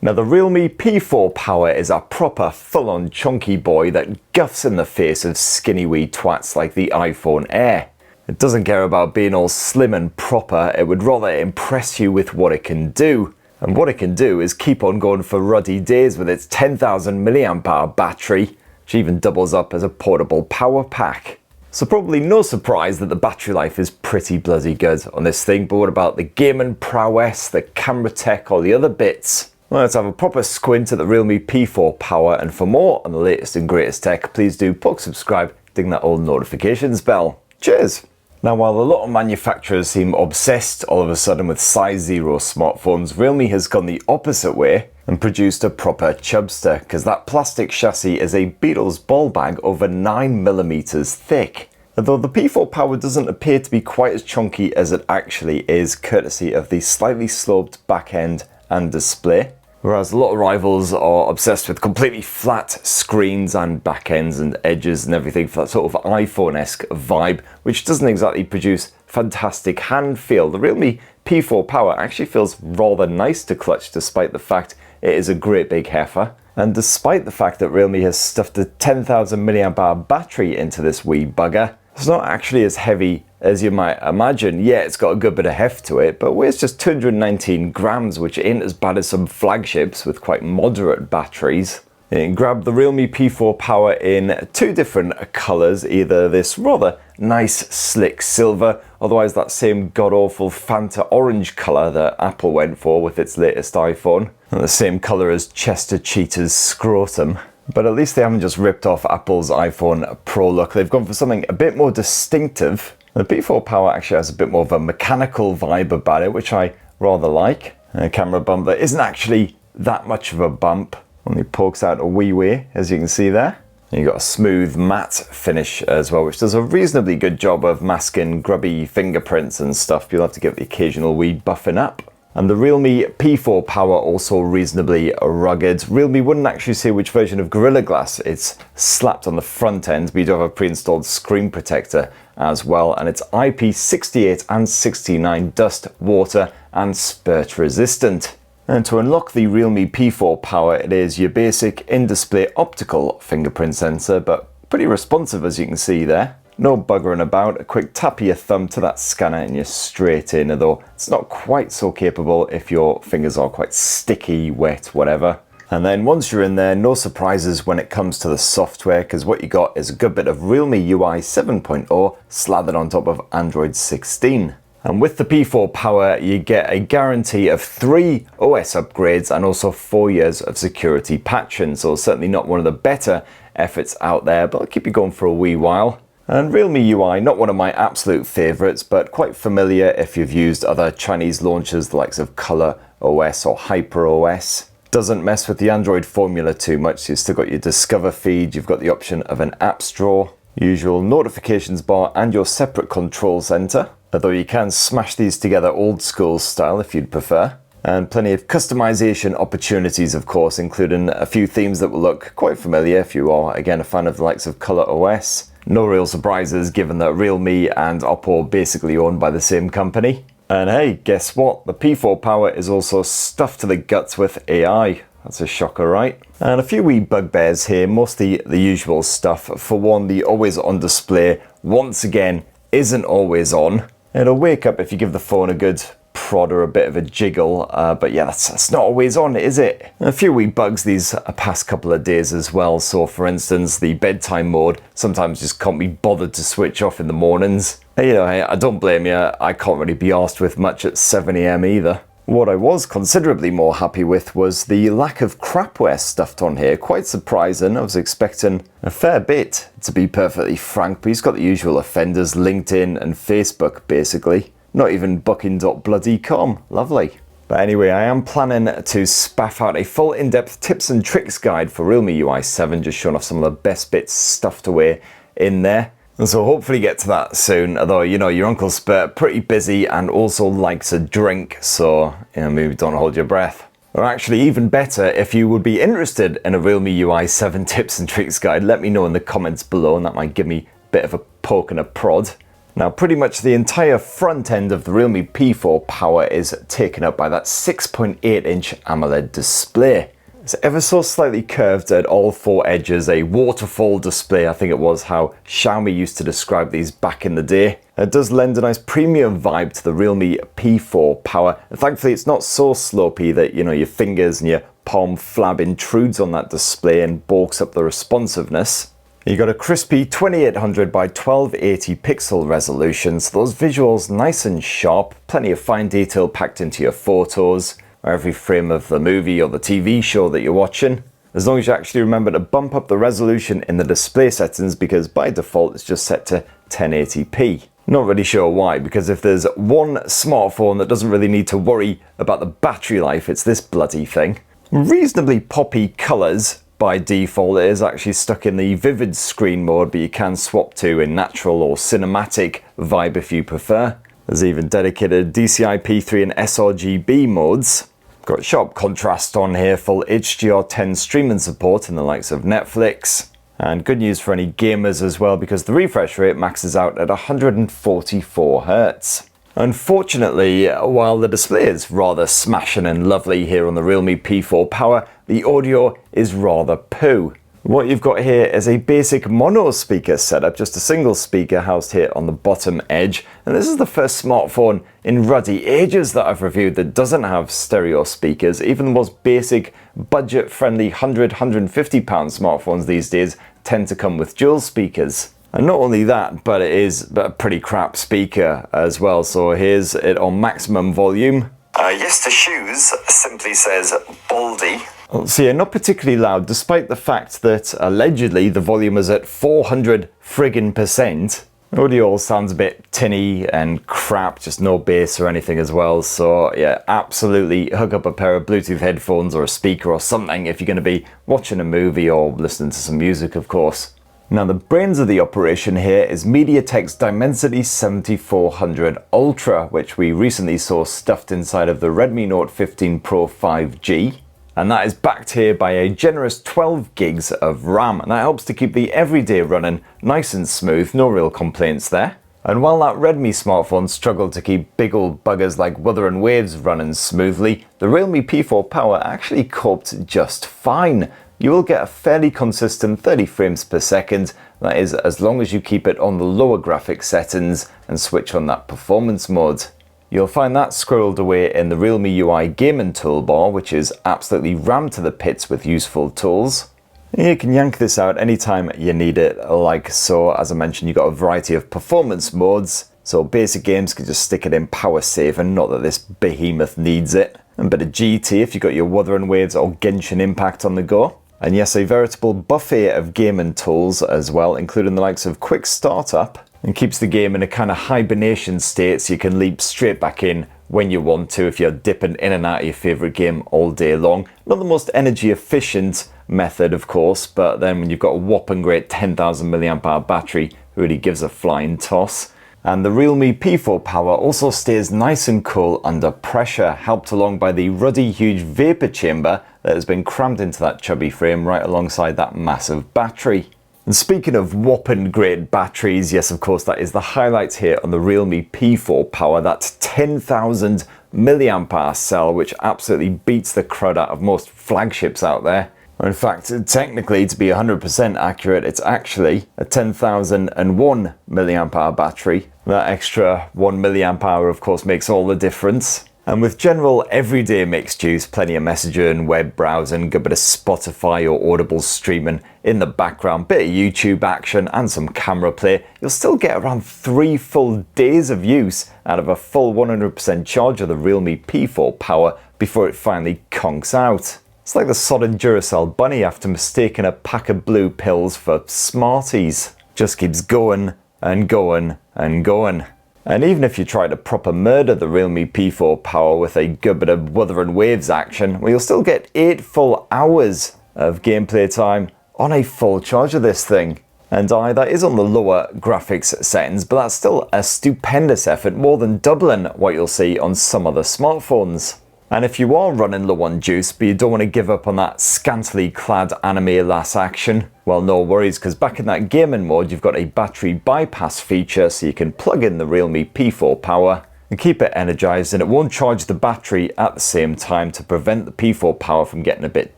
Now the Realme P4 Power is a proper full-on chunky boy that guffs in the face of skinny wee twats like the iPhone Air. It doesn't care about being all slim and proper, it would rather impress you with what it can do. And what it can do is keep on going for ruddy days with its 10,000 mAh battery, which even doubles up as a portable power pack. So probably no surprise that the battery life is pretty bloody good on this thing, but what about the gaming prowess, the camera tech, or the other bits? Well, let's have a proper squint at the Realme P4 Power, and for more on the latest and greatest tech, please do poke subscribe, ding that old notifications bell. Cheers! Now, while a lot of manufacturers seem obsessed all of a sudden with size 0 smartphones, Realme has gone the opposite way and produced a proper chubster, because that plastic chassis is a Beatles ball bag over 9mm thick. Although the P4 Power doesn't appear to be quite as chunky as it actually is, courtesy of the slightly sloped back end and display. Whereas a lot of rivals are obsessed with completely flat screens and back ends and edges and everything for that sort of iPhone-esque vibe, which doesn't exactly produce fantastic hand feel. The Realme P4 Power actually feels rather nice to clutch, despite the fact it is a great big heifer. And despite the fact that Realme has stuffed a 10,000 mAh battery into this wee bugger, it's not actually as heavy as you might imagine. Yeah, it's got a good bit of heft to it, but weighs just 219 grams, which ain't as bad as some flagships with quite moderate batteries. You can grab the Realme P4 Power in two different colours, either this rather nice slick silver, otherwise that same god-awful Fanta orange colour that Apple went for with its latest iPhone, and the same colour as Chester Cheetah's scrotum. But at least they haven't just ripped off Apple's iPhone Pro look, they've gone for something a bit more distinctive. The P4 Power actually has a bit more of a mechanical vibe about it, which I rather like. A camera bump that isn't actually that much of a bump, only pokes out a wee way, as you can see there. And you've got a smooth matte finish as well, which does a reasonably good job of masking grubby fingerprints and stuff. You'll have to give the occasional wee buffing up. And the Realme P4 Power also reasonably rugged. Realme wouldn't actually say which version of Gorilla Glass it's slapped on the front end, but you do have a pre-installed screen protector as well, and it's IP68 and 69 dust, water and spurt resistant. And to unlock the Realme P4 Power, it is your basic in-display optical fingerprint sensor, but pretty responsive as you can see there. No buggering about, a quick tap of your thumb to that scanner and you're straight in, although it's not quite so capable if your fingers are quite sticky, wet, whatever. And then once you're in there, no surprises when it comes to the software, because what you got is a good bit of RealmeUI 7.0 slathered on top of Android 16. And with the P4 Power, you get a guarantee of 3 OS upgrades and also 4 years of security patching, so certainly not one of the better efforts out there, but I'll keep you going for a wee while. And RealmeUI, not one of my absolute favourites, but quite familiar if you've used other Chinese launchers, the likes of Color OS or Hyper OS. Doesn't mess with the Android formula too much, so you've still got your Discover feed, you've got the option of an Apps Drawer, usual notifications bar and your separate control center, although you can smash these together old school style if you'd prefer. And plenty of customization opportunities, of course, including a few themes that will look quite familiar if you are, again, a fan of the likes of Color OS. No real surprises given that Realme and Oppo are basically owned by the same company. And hey, guess what? The P4 Power is also stuffed to the guts with AI. That's a shocker, right? And a few wee bugbears here, mostly the usual stuff. For one, the always on display, once again, isn't always on. It'll wake up if you give the phone a good prod or a bit of a jiggle, but yeah, that's not always on, is it? A few wee bugs these past couple of days as well. So for instance, the bedtime mode sometimes just can't be bothered to switch off in the mornings. You know, I don't blame you, I can't really be arsed with much at 7 AM either. What I was considerably more happy with was the lack of crapware stuffed on here. Quite surprising. I was expecting a fair bit, to be perfectly frank, but he's got the usual offenders, LinkedIn and Facebook basically. Not even booking.bloody.com. Lovely. But anyway, I am planning to spaff out a full in-depth tips and tricks guide for RealmeUI 7, just showing off some of the best bits stuffed away in there. And so hopefully get to that soon, although, you know, your Uncle Spurt pretty busy and also likes a drink, so, you know, maybe don't hold your breath. Or actually, even better, if you would be interested in a RealmeUI 7 tips and tricks guide, let me know in the comments below, and that might give me a bit of a poke and a prod. Now pretty much the entire front end of the Realme P4 Power is taken up by that 6.8-inch AMOLED display. It's ever so slightly curved at all four edges, a waterfall display, I think it was how Xiaomi used to describe these back in the day. It does lend a nice premium vibe to the Realme P4 Power, and thankfully it's not so slopey that, you know, your fingers and your palm flab intrudes on that display and balks up the responsiveness. You got a crispy 2800 by 1280 pixel resolution, so those visuals nice and sharp, plenty of fine detail packed into your photos, or every frame of the movie or the TV show that you're watching. As long as you actually remember to bump up the resolution in the display settings, because by default it's just set to 1080p. Not really sure why, because if there's one smartphone that doesn't really need to worry about the battery life, it's this bloody thing. Reasonably poppy colours. By default it is actually stuck in the vivid screen mode, but you can swap to a natural or cinematic vibe if you prefer. There's even dedicated DCI-P3 and sRGB modes. Got sharp contrast on here, full HDR10 streaming support in the likes of Netflix. And good news for any gamers as well, because the refresh rate maxes out at 144 Hz. Unfortunately, while the display is rather smashing and lovely here on the Realme P4 Power, the audio is rather poo. What you've got here is a basic mono speaker setup, just a single speaker housed here on the bottom edge. And this is the first smartphone in ruddy ages that I've reviewed that doesn't have stereo speakers. Even the most basic, budget-friendly £100–150 smartphones these days tend to come with dual speakers. And not only that, but it is a pretty crap speaker as well. So here's it on maximum volume. Yes to shoes simply says Baldy. So yeah, not particularly loud, despite the fact that allegedly the volume is at 400%. Audio all sounds a bit tinny and crap, just no bass or anything as well. So yeah, absolutely hook up a pair of Bluetooth headphones or a speaker or something if you're going to be watching a movie or listening to some music, of course. Now the brains of the operation here is MediaTek's Dimensity 7400 Ultra, which we recently saw stuffed inside of the Redmi Note 15 Pro 5G. And that is backed here by a generous 12 gigs of RAM, and that helps to keep the everyday running nice and smooth, no real complaints there. And while that Redmi smartphone struggled to keep big old buggers like Wuthering Waves running smoothly, the Realme P4 Power actually coped just fine. You will get a fairly consistent 30 frames per second, that is as long as you keep it on the lower graphics settings and switch on that performance mode. You'll find that squirreled away in the RealmeUI gaming toolbar, which is absolutely rammed to the pits with useful tools. You can yank this out anytime you need it, like so. As I mentioned, you've got a variety of performance modes, so basic games can just stick it in power saving, not that this behemoth needs it. A bit of GT if you've got your Wuthering Waves or Genshin Impact on the go. And yes, a veritable buffet of gaming tools as well, including the likes of Quick Startup, and keeps the game in a kind of hibernation state so you can leap straight back in when you want to if you're dipping in and out of your favourite game all day long. Not the most energy efficient method, of course, but then when you've got a whopping great 10,000 mAh battery, it really gives a flying toss. And the Realme P4 Power also stays nice and cool under pressure, helped along by the ruddy huge vapour chamber that has been crammed into that chubby frame right alongside that massive battery. And speaking of whopping great batteries, yes, of course, that is the highlight here on the Realme P4 Power, that 10,000 mAh cell, which absolutely beats the crud out of most flagships out there. Or in fact, technically, to be 100% accurate, it's actually a 10,001 mAh battery. That extra 1 mAh, of course, makes all the difference. And with general everyday mixed use, plenty of messaging, web browsing, good bit of Spotify or Audible streaming in the background, bit of YouTube action and some camera play, you'll still get around 3 full days of use out of a full 100% charge of the Realme P4 Power before it finally conks out. It's like the sodden Duracell bunny after mistaking a pack of blue pills for Smarties. Just keeps going and going and going. And even if you try to proper murder the Realme P4 Power with a good bit of Wuthering Waves action, well, you'll still get 8 full hours of gameplay time on a full charge of this thing. And that is on the lower graphics settings, but that's still a stupendous effort, more than doubling what you'll see on some other smartphones. And if you are running low on juice, but you don't want to give up on that scantily clad anime lass action, well, no worries, because back in that gaming mode, you've got a battery bypass feature, so you can plug in the Realme P4 Power and keep it energized, and it won't charge the battery at the same time to prevent the P4 Power from getting a bit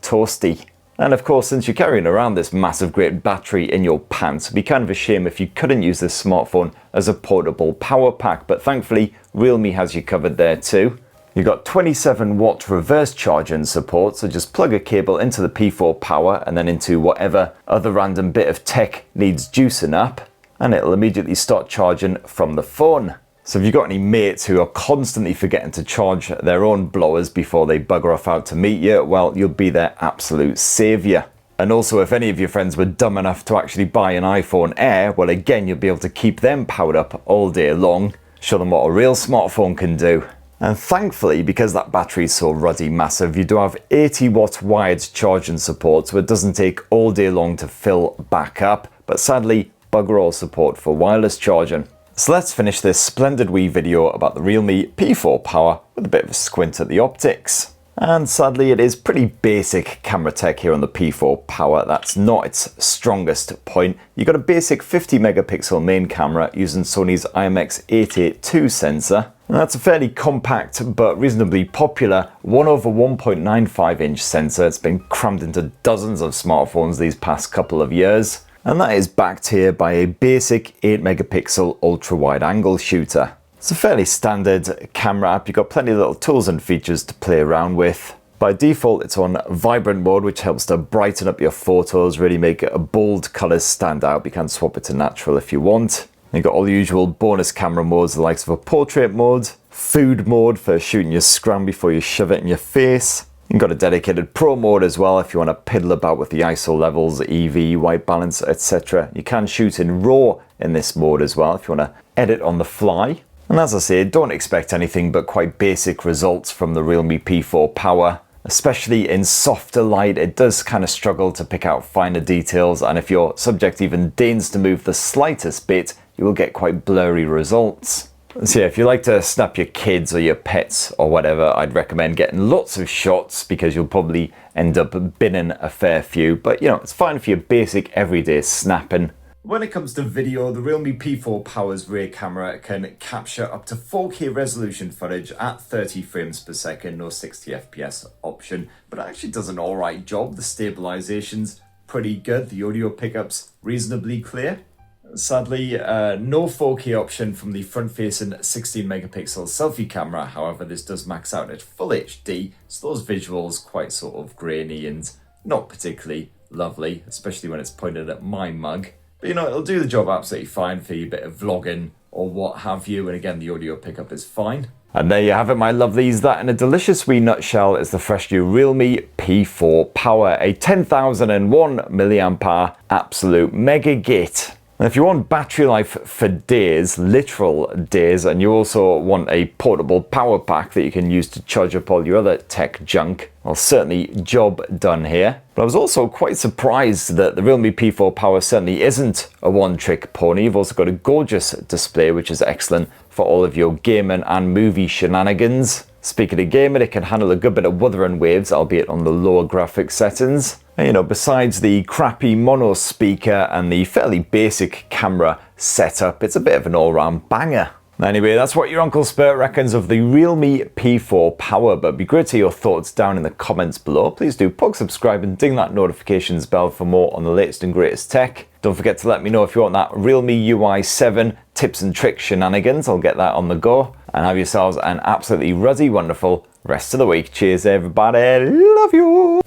toasty. And of course, since you're carrying around this massive great battery in your pants, it'd be kind of a shame if you couldn't use this smartphone as a portable power pack, but thankfully Realme has you covered there too. You've got 27 watt reverse charging support, so just plug a cable into the P4 Power and then into whatever other random bit of tech needs juicing up, and it'll immediately start charging from the phone. So if you've got any mates who are constantly forgetting to charge their own blowers before they bugger off out to meet you, well, you'll be their absolute saviour. And also, if any of your friends were dumb enough to actually buy an iPhone Air, well, again, you'll be able to keep them powered up all day long, show them what a real smartphone can do. And thankfully, because that battery is so ruddy massive, you do have 80 watt wired charging support, so it doesn't take all day long to fill back up, but sadly, bugger all support for wireless charging. So let's finish this splendid wee video about the Realme P4 Power with a bit of a squint at the optics. And sadly, it is pretty basic camera tech here on the P4 Power. That's not its strongest point. You've got a basic 50 megapixel main camera using Sony's IMX882 sensor. And that's a fairly compact but reasonably popular 1/1.95 inch sensor. It's been crammed into dozens of smartphones these past couple of years. And that is backed here by a basic 8 megapixel ultra wide angle shooter. It's a fairly standard camera app. You've got plenty of little tools and features to play around with. By default, it's on vibrant mode, which helps to brighten up your photos, really make bold colors stand out. You can swap it to natural if you want. You've got all the usual bonus camera modes, the likes of a portrait mode, food mode for shooting your scram before you shove it in your face. You've got a dedicated pro mode as well if you want to piddle about with the ISO levels, EV, white balance, etc. You can shoot in RAW in this mode as well if you want to edit on the fly. And as I say, don't expect anything but quite basic results from the Realme P4 Power. Especially in softer light, it does kind of struggle to pick out finer details, and if your subject even deigns to move the slightest bit, you will get quite blurry results. So yeah, if you like to snap your kids or your pets or whatever, I'd recommend getting lots of shots because you'll probably end up binning a fair few. But you know, it's fine for your basic everyday snapping. When it comes to video, the Realme P4 Power's rear camera can capture up to 4K resolution footage at 30 frames per second, no 60 FPS option, but it actually does an alright job. The stabilization's pretty good, the audio pickup's reasonably clear. Sadly, no 4K option from the front-facing 16 megapixel selfie camera. However, this does max out at full HD, so those visuals quite sort of grainy and not particularly lovely, especially when it's pointed at my mug. But you know, it'll do the job absolutely fine for your bit of vlogging or what have you, and again, the audio pickup is fine. And there you have it, my lovelies. That in a delicious wee nutshell is the fresh new Realme P4 Power, a 10,001 mAh absolute mega git. And if you want battery life for days, literal days, and you also want a portable power pack that you can use to charge up all your other tech junk, well, certainly job done here. But I was also quite surprised that the Realme P4 Power certainly isn't a one-trick pony. You've also got a gorgeous display, which is excellent for all of your gaming and movie shenanigans. Speaking of gaming, it can handle a good bit of Wuthering Waves, albeit on the lower graphics settings. And, you know, besides the crappy mono speaker and the fairly basic camera setup, it's a bit of an all-round banger. Anyway, that's what your Uncle Spurt reckons of the Realme P4 Power, but it'd be great to hear your thoughts down in the comments below. Please do poke subscribe and ding that notifications bell for more on the latest and greatest tech. Don't forget to let me know if you want that RealmeUI 7 tips and tricks shenanigans. I'll get that on the go. And have yourselves an absolutely ruddy, wonderful rest of the week. Cheers, everybody. Love you.